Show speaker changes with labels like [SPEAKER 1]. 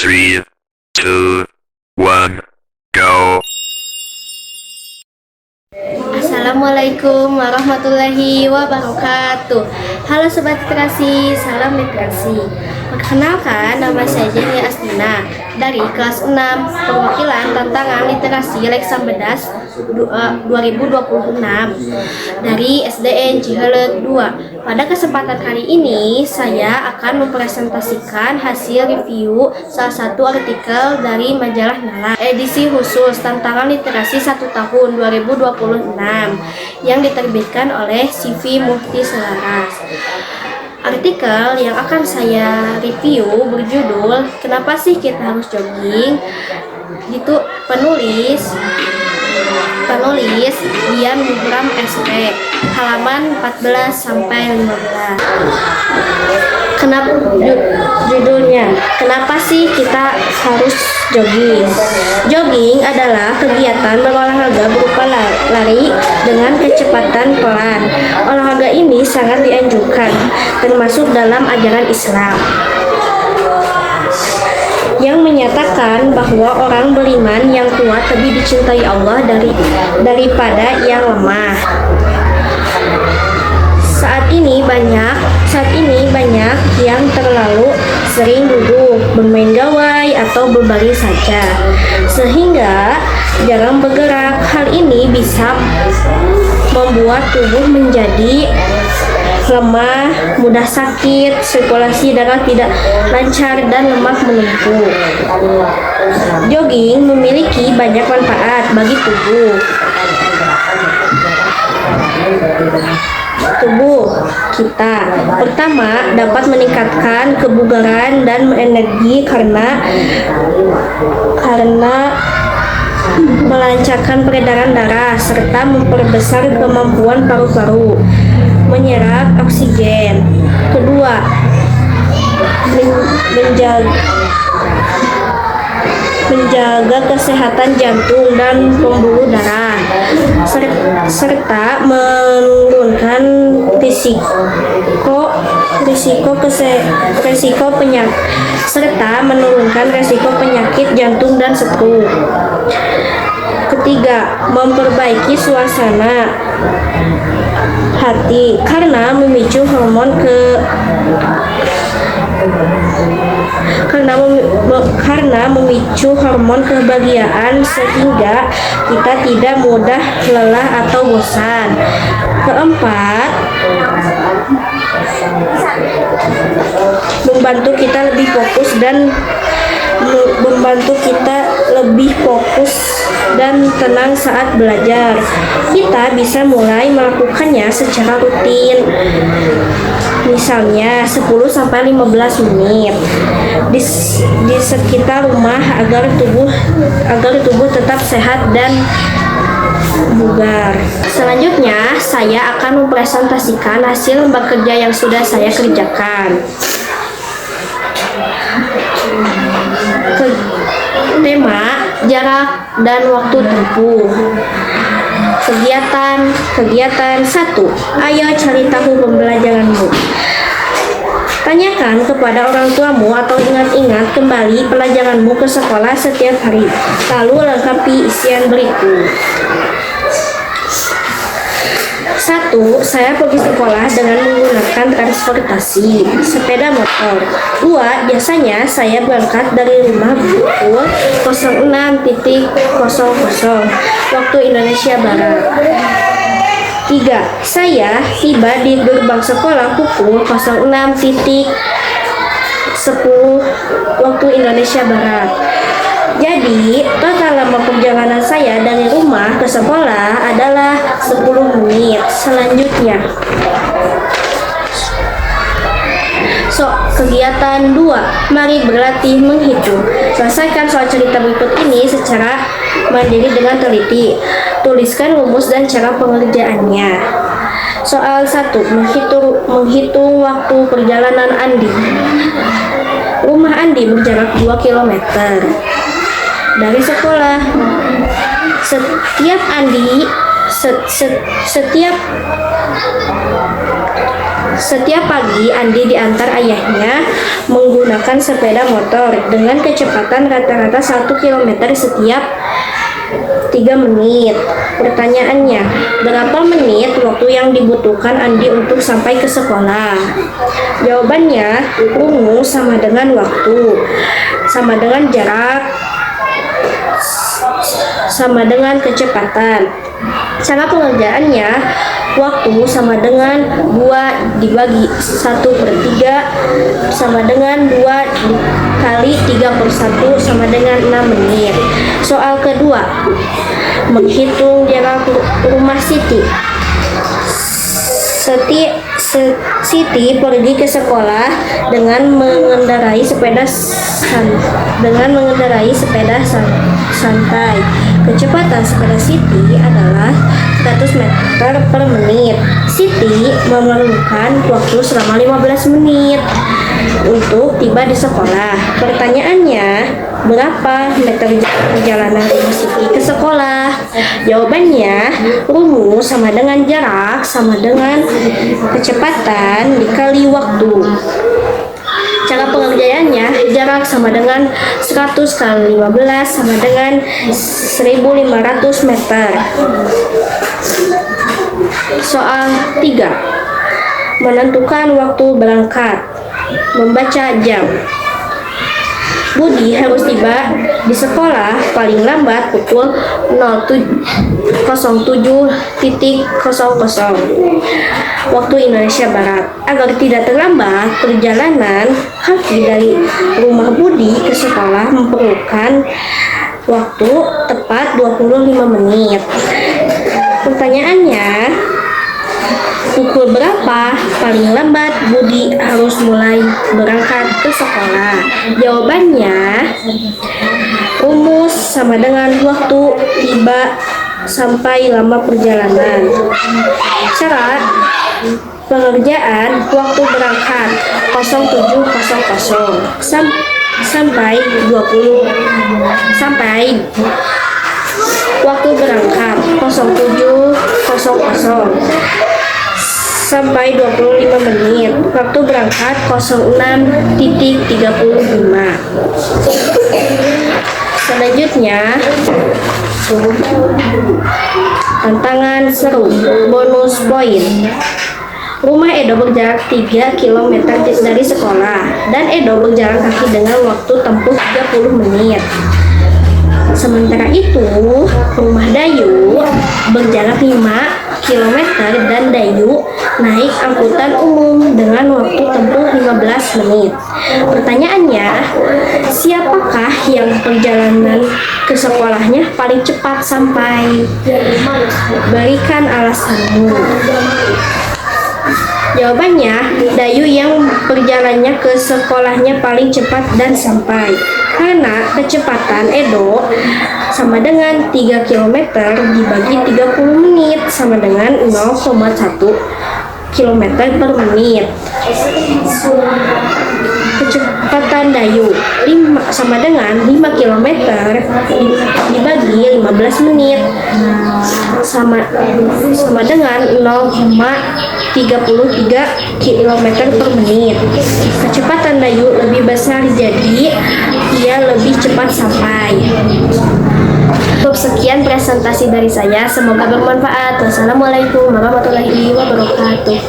[SPEAKER 1] 3, 2, 1, go.
[SPEAKER 2] Assalamualaikum warahmatullahi wabarakatuh. Halo Sobat Literasi, salam literasi. Perkenalkan, nama saya Jenny Astina dari kelas 6 perwakilan tantangan literasi Leksan Bedas 2026 dari SDN Cihelet 2. Pada kesempatan kali ini saya akan mempresentasikan hasil review salah satu artikel dari majalah Nala edisi khusus tantangan literasi 1 tahun 2026 yang diterbitkan oleh CV Mufti Selaras. Artikel yang akan saya review berjudul "Kenapa sih kita harus jogging?" Itu penulis Dian Muhram SP, halaman 14 sampai 15. Kenapa judulnya? Kenapa sih kita harus jogging? Jogging adalah kegiatan berolahraga berupa lari dengan kecepatan pelan. Olahraga ini sangat dianjurkan, termasuk dalam ajaran Islam, yang menyatakan bahwa orang beriman yang kuat lebih dicintai Allah daripada yang lemah. Saat ini banyak yang terlalu sering duduk, bermain gawai atau berbaring saja, sehingga jarang bergerak. Hal ini bisa membuat tubuh menjadi lemah, mudah sakit, sirkulasi darah tidak lancar, dan lemak menumpuk. Jogging memiliki banyak manfaat bagi tubuh kita. Pertama, dapat meningkatkan kebugaran dan energi karena melancarkan peredaran darah serta memperbesar kemampuan paru-paru menyerap oksigen. Kedua, menjaga kesehatan jantung dan pembuluh darah serta menurunkan resiko penyakit jantung dan stroke. Ketiga, memperbaiki suasana hati karena memicu hormon kebahagiaan sehingga kita tidak mudah lelah atau bosan. Keempat, membantu kita lebih fokus dan tenang saat belajar. Kita bisa mulai melakukannya secara rutin, misalnya 10-15 menit di sekitar rumah agar tubuh tetap sehat dan bugar. Selanjutnya, saya akan mempresentasikan hasil lembar kerja yang sudah saya kerjakan. Tema, jarak dan waktu tempuh. Kegiatan 1. Ayo cari tahu pembelajaranmu. Tanyakan kepada orang tuamu atau ingat-ingat kembali pelajaranmu ke sekolah setiap hari. Lalu lengkapi isian berikut. 1. Saya pergi sekolah dengan menggunakan transportasi sepeda motor. 2. Biasanya saya berangkat dari rumah pukul 06.00 waktu Indonesia Barat. 3. Saya tiba di gerbang sekolah pukul 06.10 waktu Indonesia Barat. Jadi, total lama perjalanan saya dari rumah ke sekolah adalah 10 menit. Selanjutnya, kegiatan 2. Mari berlatih menghitung. Selesaikan soal cerita berikut ini secara mandiri dengan teliti. Tuliskan rumus dan cara pengerjaannya. Soal 1. Menghitung waktu perjalanan Andi. Rumah Andi berjarak 2 km dari sekolah. Setiap pagi Andi diantar ayahnya menggunakan sepeda motor dengan kecepatan rata-rata 1 km setiap 3 menit. Pertanyaannya, berapa menit waktu yang dibutuhkan Andi untuk sampai ke sekolah? Jawabannya, rumus sama dengan waktu, sama dengan jarak, sama dengan kecepatan. Cara pengerjaannya, waktu sama dengan 2 dibagi 1/3 sama dengan 2 dikali 3/1 sama dengan 6 menit. Soal kedua, menghitung jarak rumah Siti. Siti pergi ke sekolah dengan mengendarai sepeda santai. Kecepatan sepeda Siti adalah 100 meter per menit. Siti memerlukan waktu selama 15 menit untuk tiba di sekolah. Pertanyaannya, berapa meter perjalanan rumah Siti ke sekolah? Jawabannya, rumus sama dengan jarak sama dengan kecepatan dikali waktu. Cara pengerjaannya, jarak sama dengan 100 kali 15 sama dengan 1500 meter. Soal 3. Menentukan waktu berangkat. Membaca jam. Budi harus tiba di sekolah paling lambat pukul 07.00 waktu Indonesia Barat. Agar tidak terlambat, perjalanan kaki dari rumah Budi ke sekolah memerlukan waktu tepat 25 menit. Pertanyaannya, pukul berapa paling lambat Budi harus mulai berangkat ke sekolah? Jawabannya, rumus sama dengan waktu tiba sampai lama perjalanan. Syarat pengerjaan, waktu berangkat 07.00 sampai waktu berangkat 07.00 sampai 25 menit. Waktu berangkat 06.35. Selanjutnya, tantangan seru, bonus poin. Rumah Edo berjarak 3 km dari sekolah dan Edo berjalan kaki dengan waktu tempuh 30 menit. Sementara itu, rumah Dayu berjarak 5 km dan Dayu naik angkutan umum dengan waktu tempuh 15 menit. Pertanyaannya, siapakah yang perjalanan ke sekolahnya paling cepat sampai? Berikan alasanmu. Jawabannya, Dayu yang perjalanannya ke sekolahnya paling cepat dan sampai. Karena kecepatan Edo sama dengan 3 km dibagi 30 menit sama dengan 0,1 km per menit. Kecepatan Dayu sama dengan 5 km dibagi 15 menit sama dengan 0,33 km per menit. Kecepatan Dayu lebih besar, jadi ia lebih cepat sampai. Cukup sekian presentasi dari saya, semoga bermanfaat. Wassalamualaikum warahmatullahi wabarakatuh.